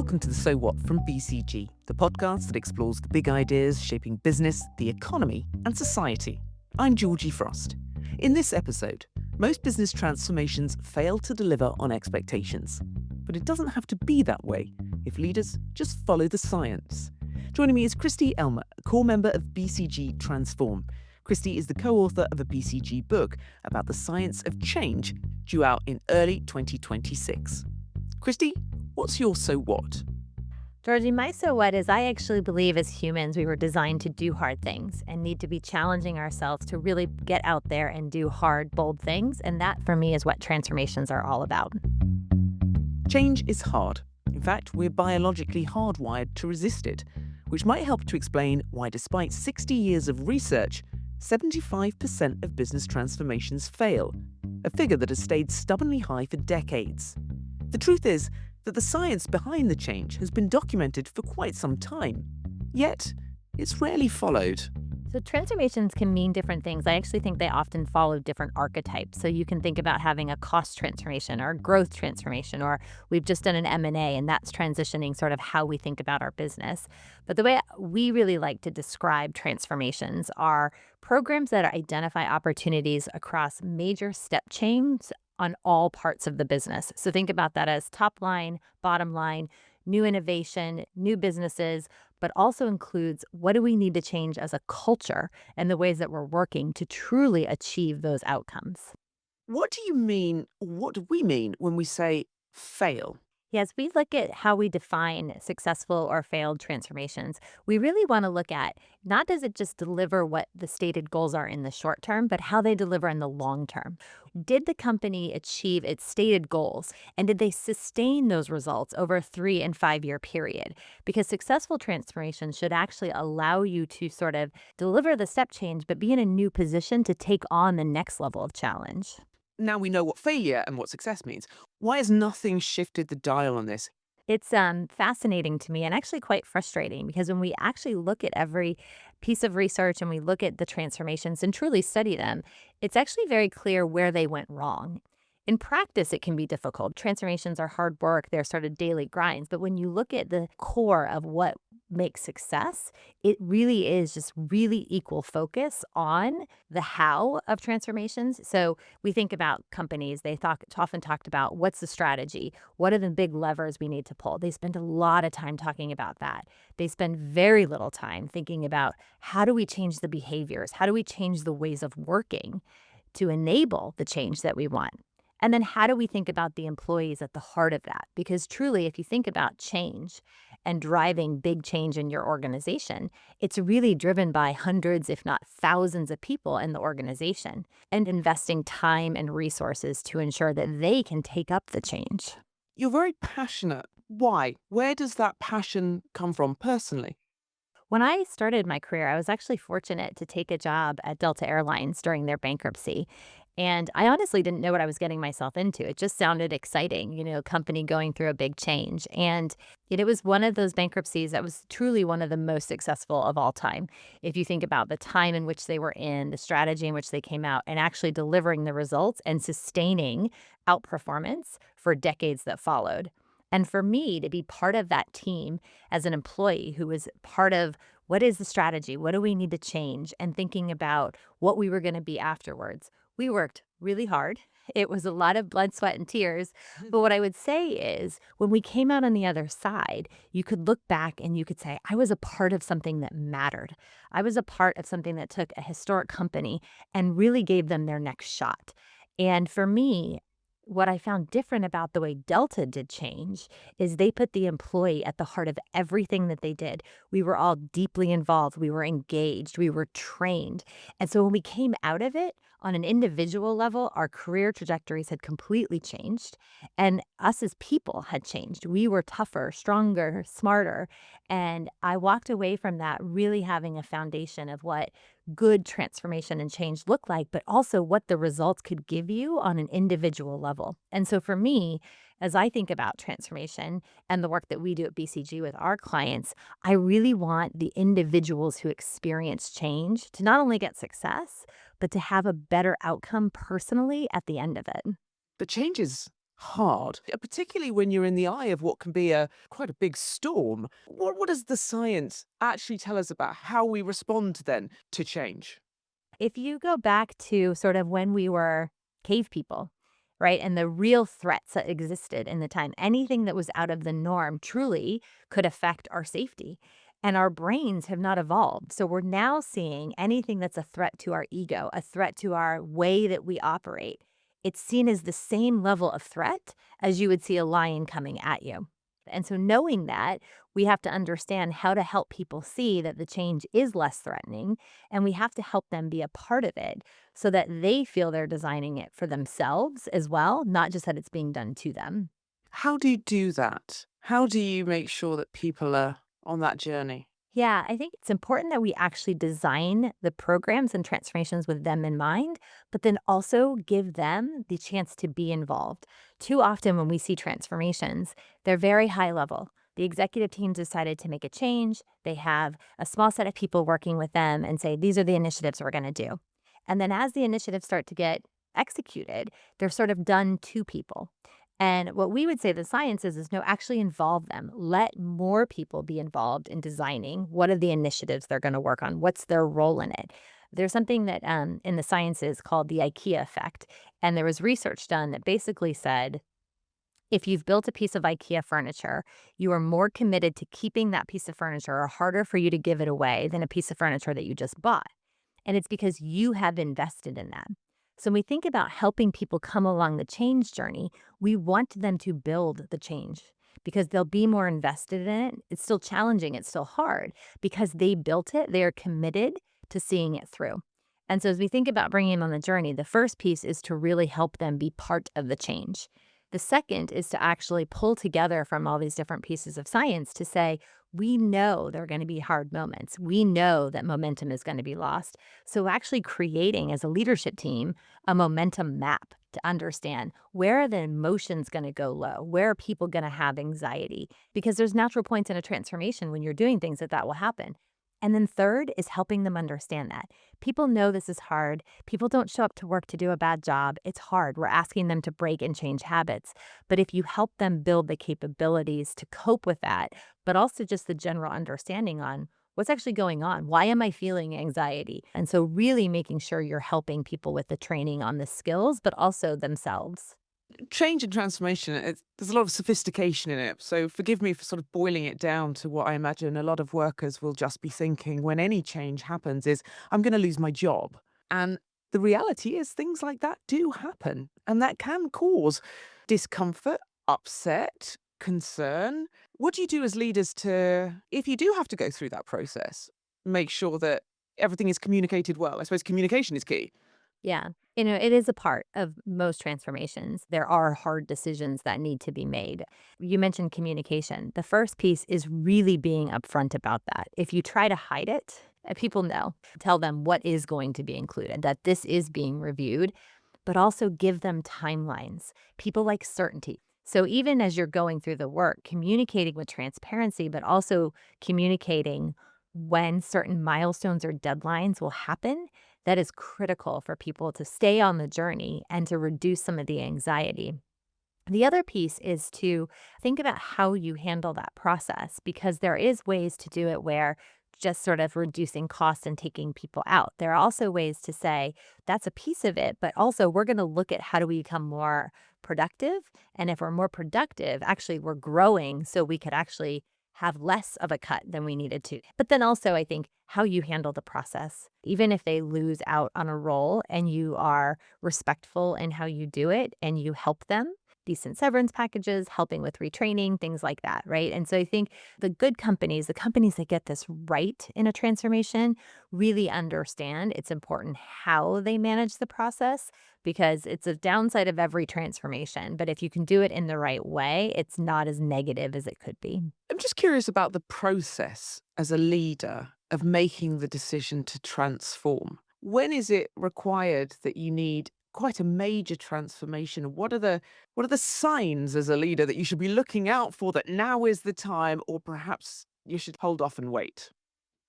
welcome to the So What from BCG, the podcast that explores the big ideas shaping business, the economy, and society. I'm Georgie Frost. In this episode, most business transformations fail to deliver on expectations. But it doesn't have to be that way if leaders just follow the science. Joining me is Kristy Ellmer, a core member of BCG Transform. Kristy is the co-author of a BCG book about the science of change, due out in early 2026. Kristy, what's your so what? Georgie, my so what is I actually believe as humans we were designed to do hard things and need to be challenging ourselves to really get out there and do hard, bold things. And that, for me, is what transformations are all about. Change is hard. In fact, we're biologically hardwired to resist it, which might help to explain why, despite 60 years of research, 75% of business transformations fail, a figure that has stayed stubbornly high for decades. The truth is that the science behind the change has been documented for quite some time, yet it's rarely followed. So transformations can mean different things. I actually think they often follow different archetypes. So you can think about having a cost transformation or a growth transformation, or we've just done an M&A and that's transitioning sort of how we think about our business. But the way we really like to describe transformations are programs that identify opportunities across major step changes on all parts of the business. So think about that as top line, bottom line, new innovation, new businesses, but also includes what do we need to change as a culture and the ways that we're working to truly achieve those outcomes. What do you mean, or what do we mean when we say fail? Yes, we look at how we define successful or failed transformations. We really want to look at not does it just deliver what the stated goals are in the short term, but how they deliver in the long term. Did the company achieve its stated goals and did they sustain those results over a 3 and 5 year period? Because successful transformation should actually allow you to sort of deliver the step change, but be in a new position to take on the next level of challenge. Now we know what failure and what success means. Why has nothing shifted the dial on this? It's fascinating to me and actually quite frustrating because when we actually look at every piece of research and we look at the transformations and truly study them, it's actually very clear where they went wrong. In practice, it can be difficult. Transformations are hard work. They're sort of daily grinds. But when you look at the core of what makes success, it really is just really equal focus on the how of transformations. So we think about companies, they often talked about what's the strategy? What are the big levers we need to pull? They spend a lot of time talking about that. They spend very little time thinking about how do we change the behaviors? How do we change the ways of working to enable the change that we want? And then how do we think about the employees at the heart of that? Because truly, if you think about change and driving big change in your organization, it's really driven by hundreds, if not thousands of people in the organization and investing time and resources to ensure that they can take up the change. You're very passionate. Why? Where does that passion come from personally? When I started my career, I was actually fortunate to take a job at Delta Airlines during their bankruptcy. And I honestly didn't know what I was getting myself into. It just sounded exciting, company going through a big change. And it was one of those bankruptcies that was truly one of the most successful of all time. If you think about the time in which they were in, the strategy in which they came out, and actually delivering the results and sustaining outperformance for decades that followed. And for me to be part of that team as an employee who was part of what is the strategy, what do we need to change, and thinking about what we were going to be afterwards, we worked really hard. It was a lot of blood, sweat, and tears. But what I would say is when we came out on the other side, you could look back and you could say, I was a part of something that mattered. I was a part of something that took a historic company and really gave them their next shot. And for me, what I found different about the way Delta did change is they put the employee at the heart of everything that they did. We were all deeply involved. We were engaged. We were trained. And so when we came out of it on an individual level, our career trajectories had completely changed. And us as people had changed. We were tougher, stronger, smarter. And I walked away from that really having a foundation of what good transformation and change look like, but also what the results could give you on an individual level. And so for me, as I think about transformation and the work that we do at BCG with our clients, I really want the individuals who experience change to not only get success, but to have a better outcome personally at the end of it. But change is hard, particularly when you're in the eye of what can be a quite a big storm. What does the science actually tell us about how we respond then to change? If you go back to sort of when we were cave people, right, and the real threats that existed in the time, anything that was out of the norm truly could affect our safety. And our brains have not evolved. So we're now seeing anything that's a threat to our ego, a threat to our way that we operate. It's seen as the same level of threat as you would see a lion coming at you. And so, knowing that, we have to understand how to help people see that the change is less threatening, and we have to help them be a part of it so that they feel they're designing it for themselves as well, not just that it's being done to them. How do you do that? How do you make sure that people are on that journey? Yeah, I think it's important that we actually design the programs and transformations with them in mind, but then also give them the chance to be involved. Too often, when we see transformations, they're very high level. The executive team decided to make a change. They have a small set of people working with them and say, these are the initiatives we're going to do. And then as the initiatives start to get executed, they're sort of done to people. And what we would say the science is no, actually involve them. Let more people be involved in designing what are the initiatives they're going to work on. What's their role in it? There's something that in the sciences called the IKEA effect. And there was research done that basically said if you've built a piece of IKEA furniture, you are more committed to keeping that piece of furniture or harder for you to give it away than a piece of furniture that you just bought. And it's because you have invested in that. So when we think about helping people come along the change journey, we want them to build the change because they'll be more invested in it. It's still challenging, it's still hard because they built it, they are committed to seeing it through. And so as we think about bringing them on the journey, the first piece is to really help them be part of the change. The second is to actually pull together from all these different pieces of science to say, we know there are going to be hard moments. We know that momentum is going to be lost. So, actually creating as a leadership team a momentum map to understand where are the emotions going to go low? Where are people going to have anxiety? Because there's natural points in a transformation when you're doing things that will happen. And then third is helping them understand that. People know this is hard. People don't show up to work to do a bad job. It's hard. We're asking them to break and change habits. But if you help them build the capabilities to cope with that, but also just the general understanding on what's actually going on, why am I feeling anxiety? And so, really making sure you're helping people with the training on the skills, but also themselves. Change and transformation, there's a lot of sophistication in it. So forgive me for sort of boiling it down to what I imagine a lot of workers will just be thinking when any change happens is, I'm going to lose my job. And the reality is things like that do happen. And that can cause discomfort, upset, concern. What do you do as leaders to, if you do have to go through that process, make sure that everything is communicated well? I suppose communication is key. Yeah. It is a part of most transformations. There are hard decisions that need to be made. You mentioned communication. The first piece is really being upfront about that. If you try to hide it, people know. Tell them what is going to be included, that this is being reviewed, but also give them timelines. People like certainty. So even as you're going through the work, communicating with transparency, but also communicating when certain milestones or deadlines will happen, that is critical for people to stay on the journey and to reduce some of the anxiety. The other piece is to think about how you handle that process because there is ways to do it where just sort of reducing costs and taking people out. There are also ways to say that's a piece of it, but also we're going to look at how do we become more productive. And if we're more productive, actually we're growing so we could actually have less of a cut than we needed to. But then also, I think how you handle the process, even if they lose out on a role and you are respectful in how you do it and you help them, decent severance packages, helping with retraining, things like that, right? And so I think the good companies, the companies that get this right in a transformation, really understand it's important how they manage the process because it's a downside of every transformation. But if you can do it in the right way, it's not as negative as it could be. I'm just curious about the process as a leader of making the decision to transform. When is it required that you need quite a major transformation? What are the signs as a leader that you should be looking out for that now is the time or perhaps you should hold off and wait?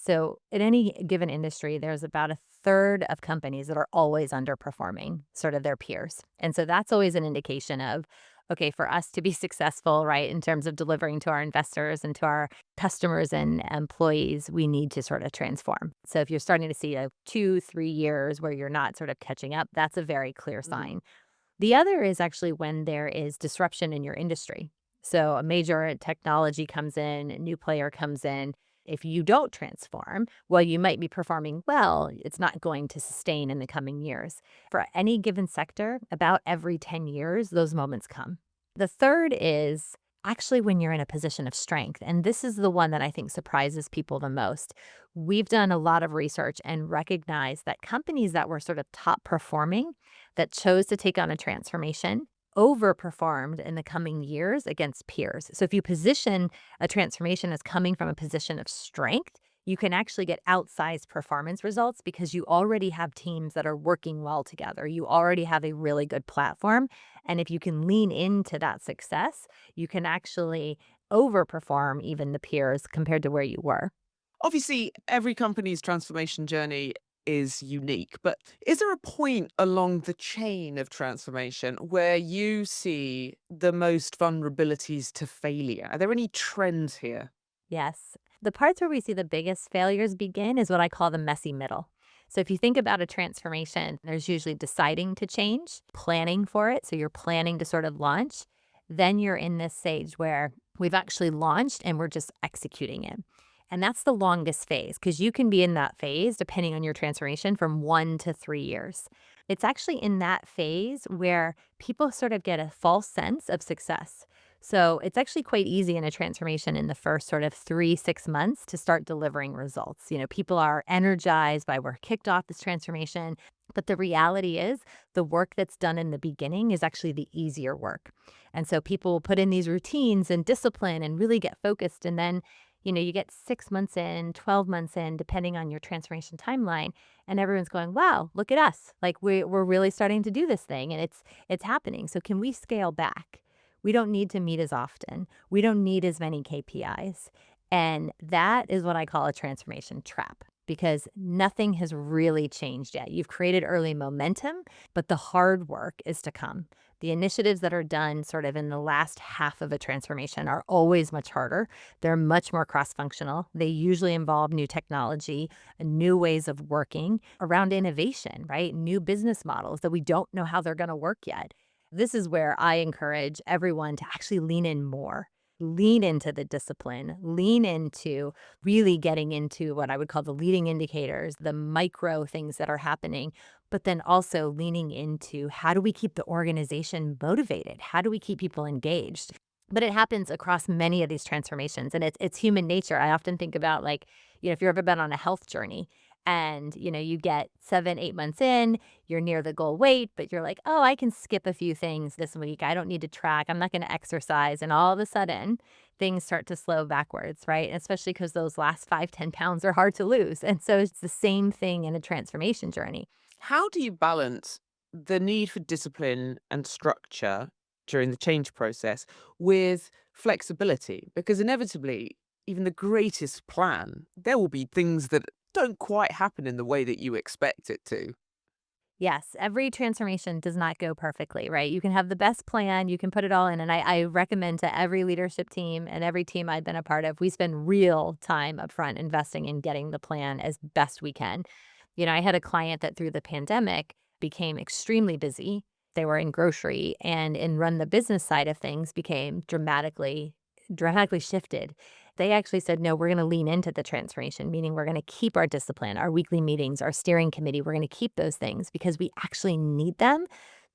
So, in any given industry, there's about a third of companies that are always underperforming sort of their peers. And so that's always an indication of, okay, for us to be successful, right, in terms of delivering to our investors and to our customers and employees, we need to sort of transform. So if you're starting to see a 2, 3 years where you're not sort of catching up, that's a very clear Mm. sign. The other is actually when there is disruption in your industry. So a major technology comes in, a new player comes in. If you don't transform, while you might be performing well, it's not going to sustain in the coming years. For any given sector, about every 10 years, those moments come. The third is actually when you're in a position of strength. And this is the one that I think surprises people the most. We've done a lot of research and recognized that companies that were sort of top performing that chose to take on a transformation overperformed in the coming years against peers. So if you position a transformation as coming from a position of strength, you can actually get outsized performance results because you already have teams that are working well together. You already have a really good platform. And if you can lean into that success, you can actually overperform even the peers compared to where you were. Obviously, every company's transformation journey is unique, but is there a point along the chain of transformation where you see the most vulnerabilities to failure? Are there any trends here? Yes. The parts where we see the biggest failures begin is what I call the messy middle. So if you think about a transformation, there's usually deciding to change, planning for it. So you're planning to sort of launch. Then you're in this stage where we've actually launched and we're just executing it. And that's the longest phase because you can be in that phase, depending on your transformation, from 1 to 3 years. It's actually in that phase where people sort of get a false sense of success. So it's actually quite easy in a transformation in the first sort of 3, 6 months to start delivering results. People are energized by we're kicked off this transformation. But the reality is the work that's done in the beginning is actually the easier work. And so people will put in these routines and discipline and really get focused. And then, you get 6 months in, 12 months in, depending on your transformation timeline. And everyone's going, wow, look at us. Like we're really starting to do this thing and it's happening. So can we scale back? We don't need to meet as often. We don't need as many KPIs. And that is what I call a transformation trap because nothing has really changed yet. You've created early momentum, but the hard work is to come. The initiatives that are done sort of in the last half of a transformation are always much harder. They're much more cross functional. They usually involve new technology, new ways of working around innovation, right? New business models that we don't know how they're going to work yet. This is where I encourage everyone to actually lean in more, lean into the discipline, lean into really getting into what I would call the leading indicators, the micro things that are happening, but then also leaning into how do we keep the organization motivated? How do we keep people engaged? But it happens across many of these transformations and it's human nature. I often think about like, if you've ever been on a health journey and, you get 7, 8 months in, you're near the goal weight, but you're like, oh, I can skip a few things this week. I don't need to track. I'm not going to exercise. And all of a sudden, things start to slow backwards, right? And especially because those last 5, 10 pounds are hard to lose. And so it's the same thing in a transformation journey. How do you balance the need for discipline and structure during the change process with flexibility? Because inevitably, even the greatest plan, there will be things that don't quite happen in the way that you expect it to. Yes, every transformation does not go perfectly, right? You can have the best plan, you can put it all in. And I recommend to every leadership team and every team I've been a part of, we spend real time upfront investing in getting the plan as best we can. I had a client that through the pandemic became extremely busy. They were in grocery and in run the business side of things became dramatically shifted. They actually said, no, we're going to lean into the transformation, meaning we're going to keep our discipline, our weekly meetings, our steering committee. We're going to keep those things because we actually need them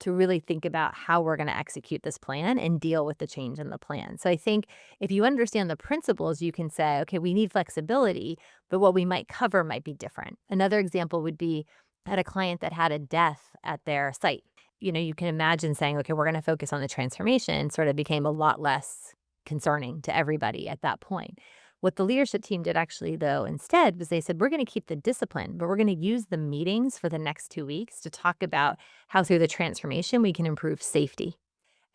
to really think about how we're going to execute this plan and deal with the change in the plan. So I think if you understand the principles, you can say, okay, we need flexibility, but what we might cover might be different. Another example would be I had a client that had a death at their site. You can imagine saying, okay, we're going to focus on the transformation, sort of became a lot less concerning to everybody at that point. What the leadership team did actually, though, instead was they said, we're going to keep the discipline, but we're going to use the meetings for the next 2 weeks to talk about how through the transformation we can improve safety.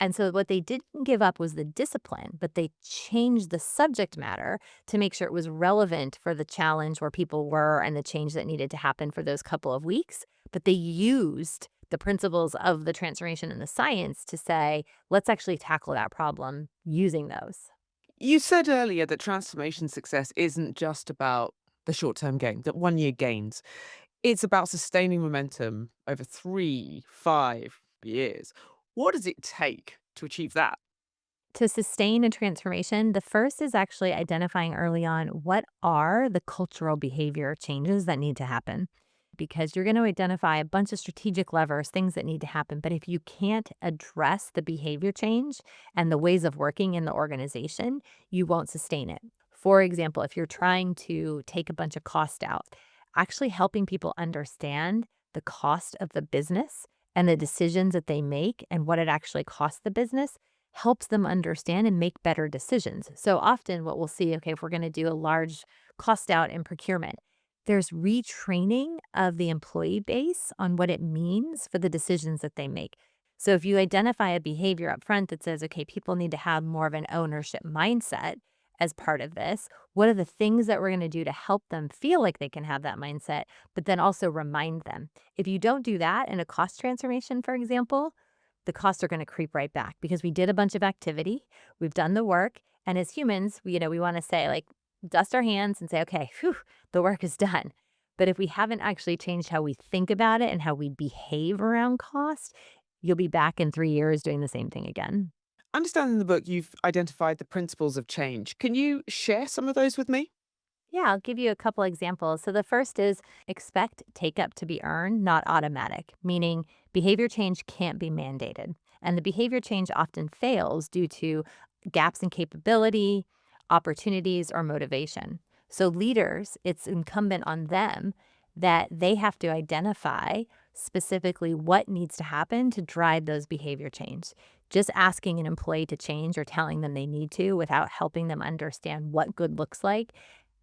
And so what they didn't give up was the discipline, but they changed the subject matter to make sure it was relevant for the challenge where people were and the change that needed to happen for those couple of weeks. But they used the principles of the transformation and the science to say, let's actually tackle that problem using those. You said earlier that transformation success isn't just about the short term gain, that 1 year gains. It's about sustaining momentum over 3, 5 years. What does it take to achieve that? To sustain a transformation, the first is actually identifying early on what are the cultural behavior changes that need to happen. Because you're going to identify a bunch of strategic levers, things that need to happen. But if you can't address the behavior change and the ways of working in the organization, you won't sustain it. For example, if you're trying to take a bunch of cost out, actually helping people understand the cost of the business and the decisions that they make and what it actually costs the business helps them understand and make better decisions. So often what we'll see, okay, if we're going to do a large cost out in procurement, there's retraining of the employee base on what it means for the decisions that they make. So if you identify a behavior up front that says, okay, people need to have more of an ownership mindset as part of this, what are the things that we're going to do to help them feel like they can have that mindset, but then also remind them? If you don't do that in a cost transformation, for example, the costs are going to creep right back because we did a bunch of activity, we've done the work, and as humans, we want to say like dust our hands and say, okay, phew, the work is done. But if we haven't actually changed how we think about it and how we behave around cost, you'll be back in 3 years doing the same thing again. I understand in the book you've identified the principles of change. Can you share some of those with me? Yeah, I'll give you a couple examples. So the first is expect take up to be earned, not automatic, meaning behavior change can't be mandated. And the behavior change often fails due to gaps in capability, opportunities, or motivation. So leaders, it's incumbent on them that they have to identify specifically what needs to happen to drive those behavior change. Just asking an employee to change or telling them they need to without helping them understand what good looks like,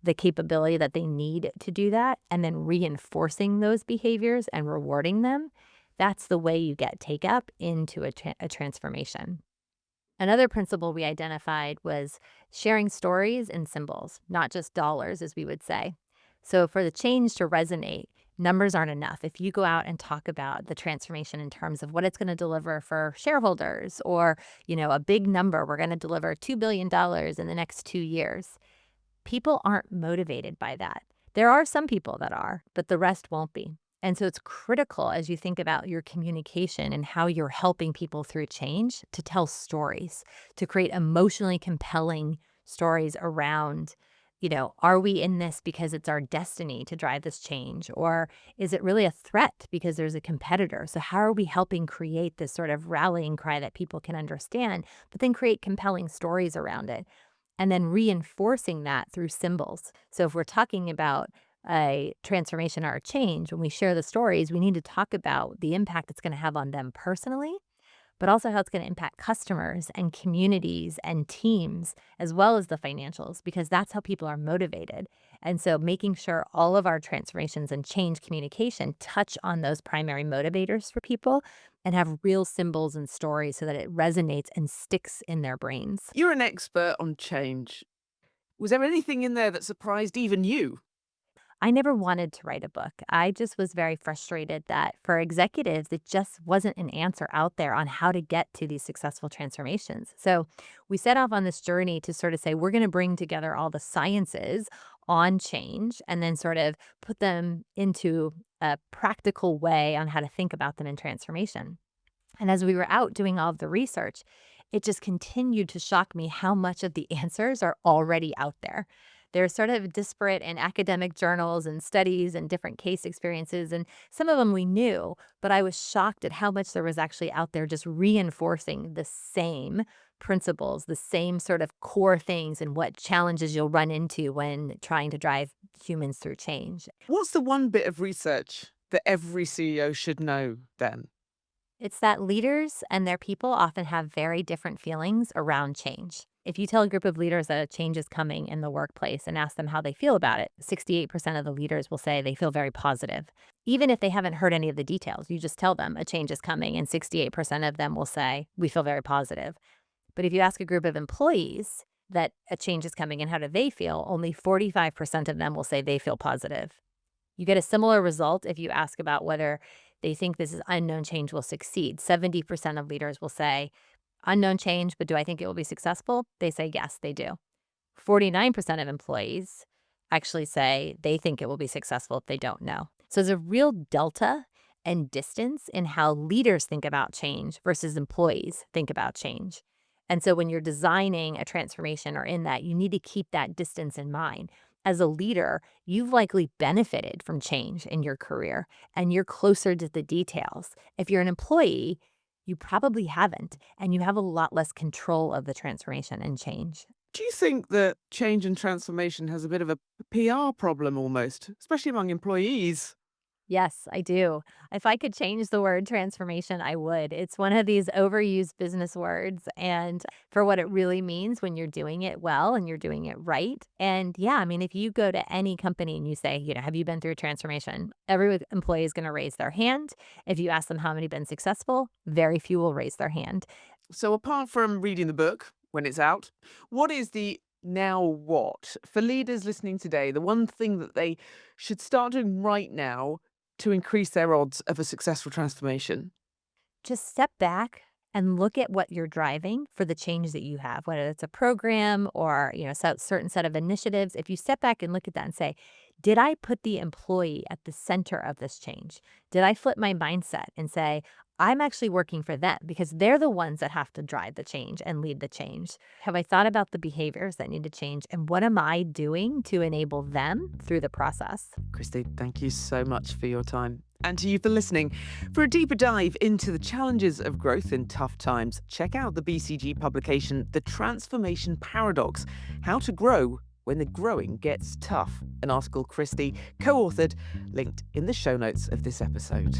the capability that they need to do that, and then reinforcing those behaviors and rewarding them, that's the way you get take up into a transformation. Another principle we identified was sharing stories and symbols, not just dollars, as we would say. So for the change to resonate, numbers aren't enough. If you go out and talk about the transformation in terms of what it's going to deliver for shareholders or, a big number, we're going to deliver $2 billion in the next 2 years. People aren't motivated by that. There are some people that are, but the rest won't be. And so it's critical as you think about your communication and how you're helping people through change to tell stories, to create emotionally compelling stories around, are we in this because it's our destiny to drive this change? Or is it really a threat because there's a competitor? So how are we helping create this sort of rallying cry that people can understand, but then create compelling stories around it? And then reinforcing that through symbols. So if we're talking about a transformation or a change, when we share the stories, we need to talk about the impact it's going to have on them personally, but also how it's going to impact customers and communities and teams, as well as the financials, because that's how people are motivated. And so making sure all of our transformations and change communication touch on those primary motivators for people and have real symbols and stories so that it resonates and sticks in their brains. You're an expert on change. Was there anything in there that surprised even you? I never wanted to write a book. I just was very frustrated that for executives, it just wasn't an answer out there on how to get to these successful transformations. So we set off on this journey to sort of say, we're going to bring together all the sciences on change and then sort of put them into a practical way on how to think about them in transformation. And as we were out doing all of the research, it just continued to shock me how much of the answers are already out there. They're sort of disparate in academic journals and studies and different case experiences. And some of them we knew, but I was shocked at how much there was actually out there just reinforcing the same principles, the same sort of core things and what challenges you'll run into when trying to drive humans through change. What's the one bit of research that every CEO should know then? It's that leaders and their people often have very different feelings around change. If you tell a group of leaders that a change is coming in the workplace and ask them how they feel about it, 68% of the leaders will say they feel very positive. Even if they haven't heard any of the details, you just tell them a change is coming, and 68% of them will say, we feel very positive. But if you ask a group of employees that a change is coming and how do they feel, only 45% of them will say they feel positive. You get a similar result if you ask about whether They think this is unknown change will succeed. 70% of leaders will say, unknown change, but do I think it will be successful? They say, yes, they do. 49% of employees actually say they think it will be successful if they don't know. So there's a real delta and distance in how leaders think about change versus employees think about change. And so when you're designing a transformation or in that, you need to keep that distance in mind. As a leader, you've likely benefited from change in your career and you're closer to the details. If you're an employee, you probably haven't, and you have a lot less control of the transformation and change. Do you think that change and transformation has a bit of a PR problem almost, especially among employees? Yes, I do. If I could change the word transformation, I would. It's one of these overused business words and for what it really means when you're doing it well and you're doing it right. And yeah, I mean, if you go to any company and you say, have you been through a transformation? Every employee is going to raise their hand. If you ask them how many been successful, very few will raise their hand. So apart from reading the book when it's out, what is the now what for leaders listening today? The one thing that they should start doing right now to increase their odds of a successful transformation? Just step back and look at what you're driving for the change that you have, whether it's a program or, certain set of initiatives. If you step back and look at that and say, did I put the employee at the center of this change? Did I flip my mindset and say, I'm actually working for them because they're the ones that have to drive the change and lead the change? Have I thought about the behaviors that need to change and what am I doing to enable them through the process? Kristy, thank you so much for your time. And to you for listening. For a deeper dive into the challenges of growth in tough times, check out the BCG publication, The Transformation Paradox: How to Grow When the Growing Gets Tough, an article Kristy co-authored, linked in the show notes of this episode.